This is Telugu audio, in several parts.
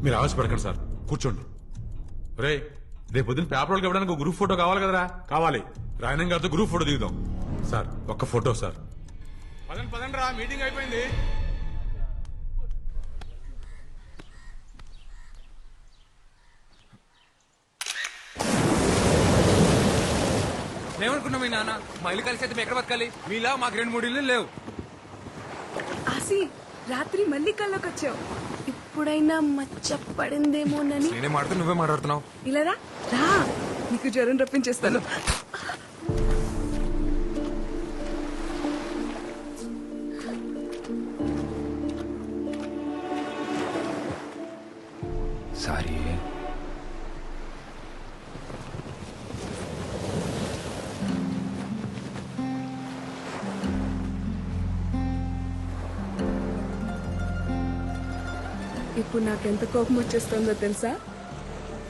మీరు ఆవేశపడకండి సార్, కూర్చోండి. రే, రేపు పొద్దున్న పేపర్ వాళ్ళకి ఇవ్వడానికి గ్రూప్ ఫోటో కావాలి కదరా? కావాలి. రాయనం గారితో గ్రూప్ ఫోటో దిగుదాం. సార్ ఒక్క ఫోటో సార్. పదండి పదండి రా, మీటింగ్ అయిపోయింది. ఏమనుకున్నాం మీ నాన్న మా ఇల్లు కలిసి అయితే ఎక్కడ బతకాలి? మీలా మాకు 2-3 ఇల్లు లేవు. ఆసి రాత్రి మళ్ళీ కల్లోకి వచ్చావు. ఇప్పుడైనా మచ్చ పడిందేమోనని. నేనే మాట్లాడుతూ నువ్వే మాట్లాడుతున్నావు. ఇలా రా రా, నీకు జ్వరం రప్పించేస్తాను. సారీ. ఇప్పుడు నాకెంత కోపం వచ్చేస్తుందో తెలుసా?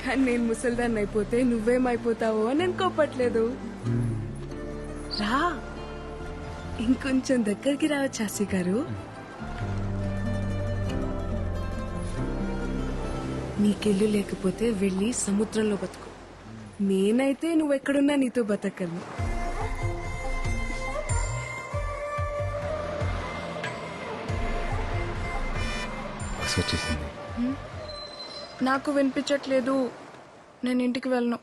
కానీ నేను ముసల్దాన్ని అయిపోతే నువ్వేమైపోతావో అని నేను కోపట్లేదు. రా, ఇంకొంచెం దగ్గరికి రావచ్చు ఆసి గారు. నీకెళ్ళు లేకపోతే వెళ్ళి సముద్రంలో బతుకు. నేనైతే నువ్వెక్కడున్నా నీతో బతకగలను. వచ్చేసింది. నాకు వినిపించట్లేదు, నేను ఇంటికి వెళ్ళను.